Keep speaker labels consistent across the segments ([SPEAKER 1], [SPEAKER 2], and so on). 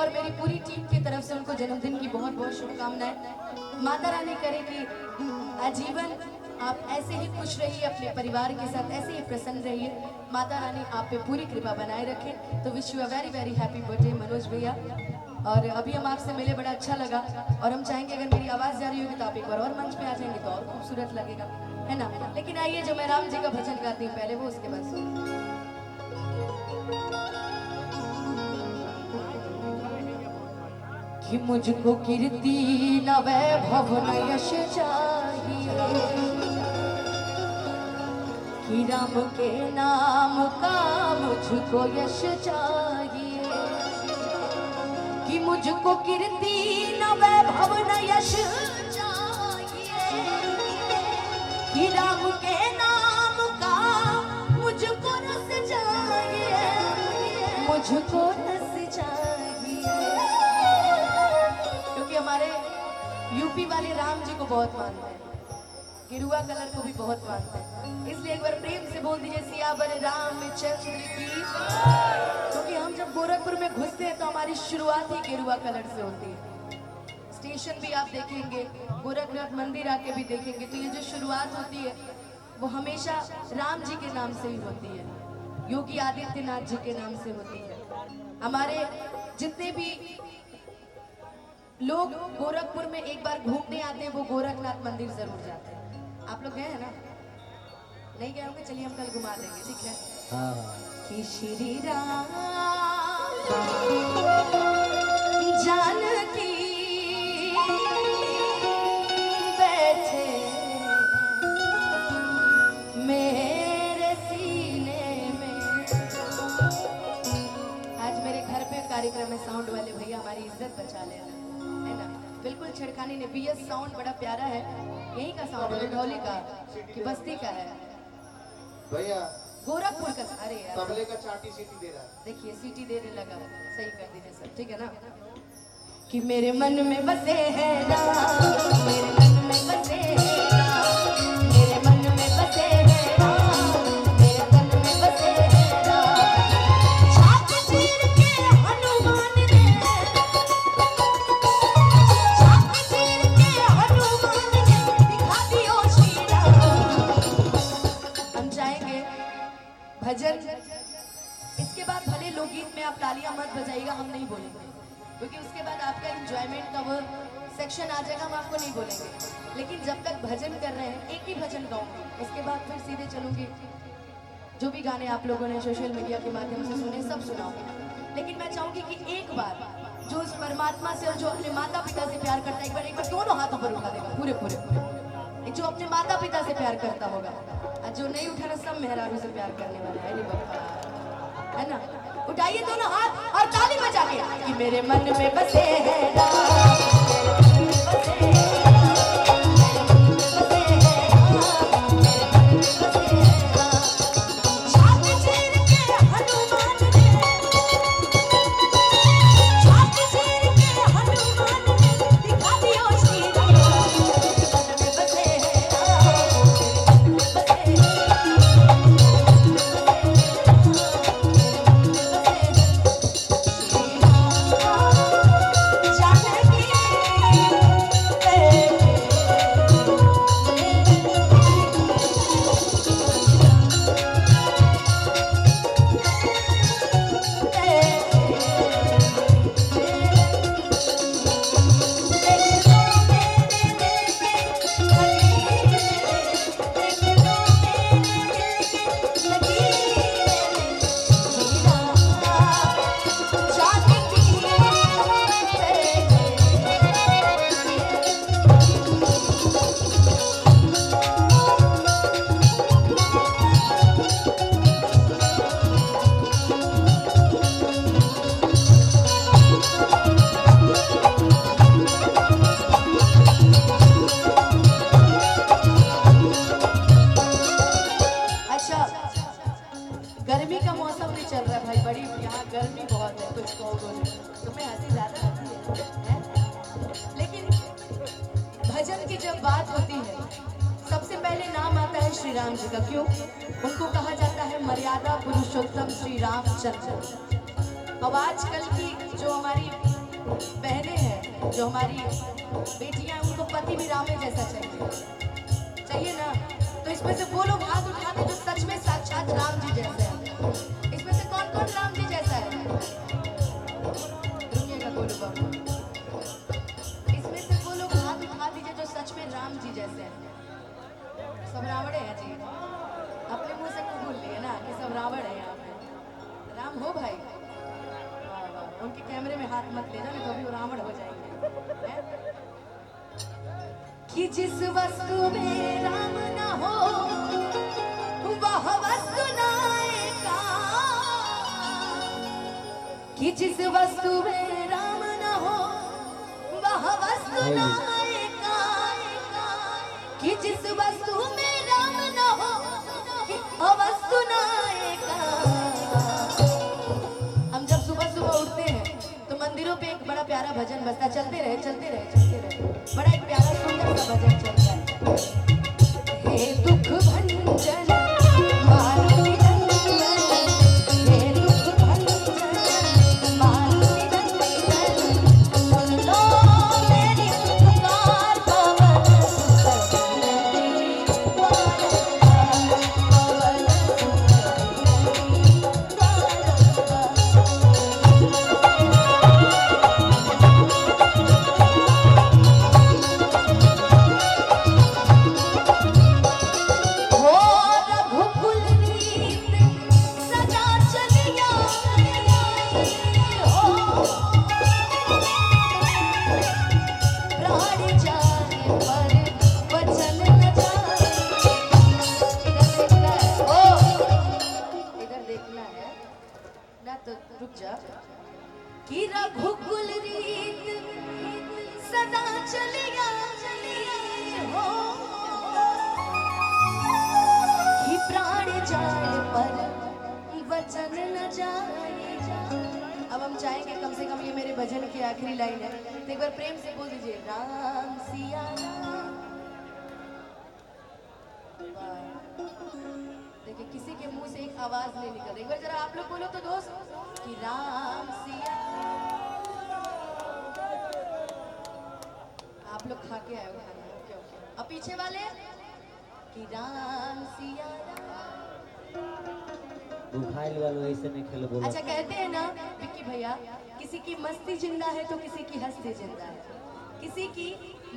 [SPEAKER 1] और मेरी पूरी टीम की तरफ से उनको जन्मदिन की बहुत बहुत शुभकामनाएं। माता रानी करे कि आजीवन आप ऐसे ही खुश रहिए, अपने परिवार के साथ ऐसे ही प्रसन्न रहिए। माता रानी आप पे पूरी कृपा बनाए रखे। तो wish you a very very happy birthday Manoj भैया। और अभी हम आपसे मिले, बड़ा अच्छा लगा। और हम चाहेंगे अगर मेरी आवाज़ जा रही होगी तो आप एक बार और मंच पे आ जाएंगे तो और खूबसूरत लगेगा, है ना। लेकिन आइए, जो मैं राम जी का भजन गाती हूँ पहले वो, उसके बाद सुनिए। कि मुझको कीर्ति न वैभव न यश चाहिए, कि राम के नाम का मुझको यश चाहिए। कि मुझको कीर्ति न वैभव न यश चाहिए, कि राम के नाम का मुझको रस चाहिए, मुझको रस चाहिए। क्योंकि हमारे यूपी वाले राम जी को बहुत मानते हैं, गेरुआ कलर को भी बहुत मानते हैं, इसलिए एक बार प्रेम से बोल दीजिए सियावर रामचंद्र की। क्योंकि हम जब गोरखपुर में घुसते हैं तो हमारी शुरुआत ही गेरुआ कलर से होती है। स्टेशन भी आप देखेंगे, गोरखनाथ मंदिर आके भी देखेंगे, तो ये जो शुरुआत होती है वो हमेशा राम जी के नाम से ही होती है, योगी आदित्यनाथ जी के नाम से होती है। हमारे जितने भी लोग गोरखपुर में एक बार घूमने आते हैं वो गोरखनाथ मंदिर जरूर जाते हैं। आप लोग गए हैं ना? नहीं गए होंगे, चलिए हम कल घुमा देंगे, ठीक है। हाँ। कि श्री राम जानकी बैठे मेरे सीने में। आज मेरे घर पे कार्यक्रम में साउंड वाले भैया हमारी इज्जत बचा ले, है ना। बिल्कुल छिड़खानी ने बीएस साउंड बड़ा प्यारा है, यही का साउंड है, ढोली का कि बस्ती का है
[SPEAKER 2] भैया,
[SPEAKER 1] गोरखपुर का। अरे यार
[SPEAKER 2] तबले का चाटी सीटी दे रहा है,
[SPEAKER 1] देखिए सीटी देने लगा, सही कर दीजिए सर, ठीक है ना। कि मेरे मन में बसे है राम, मेरे मन में बसे है राम, मेरे मन में बसे है राम, मेरे मन में बसे है राम। छाप चीर के हनुमान ने, छाप चीर के हनुमान ने दिखा दियो श्री राम। हम चाहेंगे भजन, इसके बाद भले लोकगीत में आप तालियां मत बजाइएगा, हम नहीं बोलेंगे, क्योंकि उसके बाद आपका एंजॉयमेंट का वो सेक्शन आ जाएगा, हम आपको नहीं बोलेंगे। लेकिन जब तक भजन कर रहे हैं, एक ही भजन गाऊंगी, उसके बाद फिर सीधे चलूंगी, जो भी गाने आप लोगों ने सोशल मीडिया के माध्यम से सुने सब सुनाऊंगी। लेकिन मैं चाहूंगी कि एक बार जो उस परमात्मा से और जो अपने माता पिता से प्यार करता है, एक बार दोनों हाथों पर उठा देगा, पूरे पूरे पूरे। जो अपने माता पिता से प्यार करता होगा, और जो नहीं उठा रहा सब मेहरारू से प्यार करने वाला है, नहीं बाबा, है ना। उठाइए दोनों हाथ और ताली बजा के कि मेरे मन में बसे है राम, मेरे मन में बसे है राम, मेरे मन में बसे है राम, मेरे मन में बसे है राम। छाप चीर के हनुमान ने, छाप चीर के हनुमान ने दिखा दियो श्री राम। मेरे मन में बसे है राम, मेरे मन में बसे है बात होती है सबसे पहले नाम आता है श्री राम जी का। क्यों? उनको कहा जाता है मर्यादा पुरुषोत्तम श्री रामचंद्र। अब आजकल की जो हमारी बहनें हैं जो हमारी बेटियां हैं, उनको पति भी राम जैसा चाहिए ना। तो इसमें से वो लोग हाथ उठाते जो सच में साक्षात राम जी जैसे हैं। इसमें से कौन कौन राम जी जैसा है? रुकिएगा गोलू बाबू। इसमें से वो लोग हाथ उठा दीजिए जो सच में राम जी जैसे हैं। सब रावण हैं जी, अपने मुंह से कबूल लिए ना कि सब रावण है यहाँ पे। राम हो भाई, वाह वाह। उनके कैमरे में हाथ मत लेना, नहीं तो अभी वो रावण हो जाएंगे हैं? कि जिस वस्तु में राम ना हो वह वस्तु नायका, कि जिस वस्तु में राम ना हो वह वस्तु नायका, कि जिस वस्तु में राम ना हो वह वस्तु नायका। हम जब सुबह सुबह उठते हैं तो मंदिरों पे एक बड़ा प्यारा भजन बजता, चलते रहे चलते रहे चलते रहे, बड़ा एक प्यारा सुंदर सा भजन चलता है। हे दुख भंजन मारुति नंदन, हे दुख भंजन मारुति नंदन, सुन लो मेरी पुकार पवन सुत नंदी, पवन कि रघुकुल रीत सदा चलिया हो, कि प्राण जाए पर वचन न जाए। अब हम चाहेंगे कम से कम ये मेरे भजन की आखिरी लाइन है, तो एक बार प्रेम से बोल दीजिए राम सिया राम। देखिए किसी के मुंह से एक आवाज नहीं निकल रही, एक बार जरा आप लोग बोलो तो दोस्त कि राम सिया। आप लोग खा के आए हो खाना, ओके ओके। अब पीछे वाले कि राम सिया
[SPEAKER 3] बुखाइल वालों ऐसे नहीं खेलो बोलो।
[SPEAKER 1] अच्छा कहते हैं ना विक्की भैया, किसी की मस्ती जिंदा है तो किसी की हस्ती जिंदा है, किसी की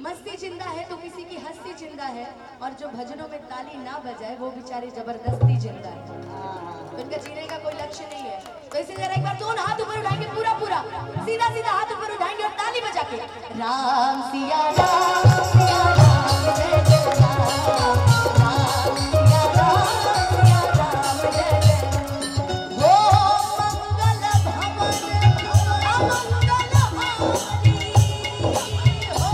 [SPEAKER 1] मस्ती जिंदा है तो किसी की हस्ती जिंदा है, और जो भजनों में ताली ना बजाए वो बेचारे जबरदस्ती जिंदा है, तो इनका जीने का कोई लक्ष्य नहीं है। तो इसी जरा एक बार दोनों हाथ ऊपर उठाएंगे, पूरा पूरा सीधा सीधा हाथ ऊपर उठाएंगे और ताली बजा के राम सिया राम सिया राम जय जय राम, राम सिया राम सिया राम जय जय। हो मंगल भवन अमंगल हारी हो,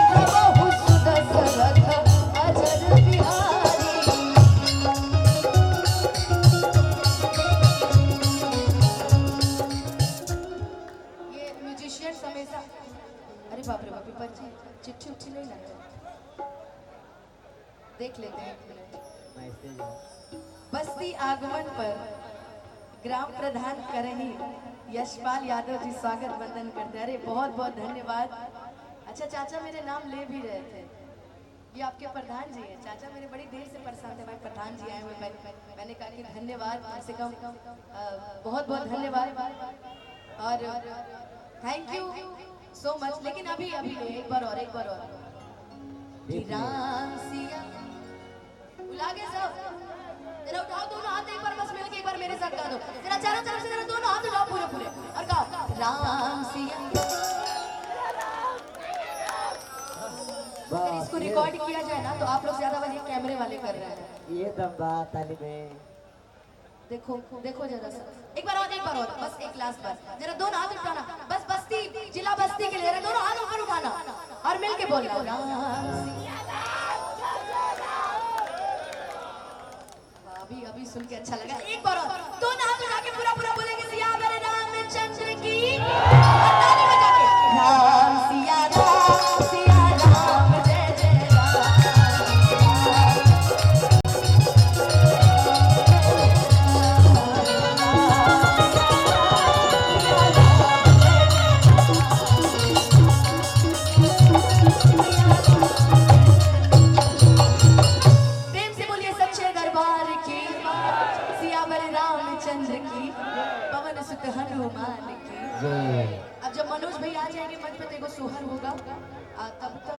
[SPEAKER 1] प्रभु सुदशरथ अजर बिहारी। ये म्यूजिशियंस हमेशा, अरे बाप रे बाप, ऊपर जी चिट्ठी उट्ठी नहीं लगता, देख लेते हैं एक मिनट। बस्ती आगमन पर ग्राम प्रधान करही यशपाल यादव जी स्वागत वंदन करते हैं। अरे बहुत बहुत धन्यवाद। अच्छा चाचा मेरे नाम ले भी रहे थे, ये आपके प्रधान जी हैं। चाचा मेरे बड़ी देर से परेशान थे, भाई प्रधान जी आए हुए, मैंने कहा कि धन्यवाद, कम से कम बहुत बहुत धन्यवाद और थैंक यू सो मच। लेकिन अभी अभी एक बार और कि राम सिया बुलागे सब जरा उठाओ दोनों हाथ एक बार, बस मिलके एक बार मेरे साथ गा दो जरा, चारों तरफ से जरा दोनों हाथ उठाओ पूरे पूरे और गाओ राम सिया। अगर इसको रिकॉर्ड किया जाए ना तो आप लोग ज्यादा वाले कैमरे वाले कर रहे हैं।
[SPEAKER 3] ये दम बात ताली में
[SPEAKER 1] देखो देखो जरा सा एक बार और बस एक लास्ट बार, जरा दोनों हाथ उठाना, बस बस्ती जिला बस्ती के लिए जरा दोनों हाथ ऊपर उठाना और मिलके बोलना राम सिया। अभी अभी सुन के अच्छा लगा, एक बार और दोनों हाथ उठा के पूरा पूरा बोलेंगे सियावर रामचंद्र की, और ताली बजा के राम सिया राम जय जय राम। Yeah. रामचंद्र की, पवन सुत हनुमान की।
[SPEAKER 3] जय।
[SPEAKER 1] अब जब मनोज भाई आ जाएंगे मंच पे तो एगो सोहर होगा, तब तक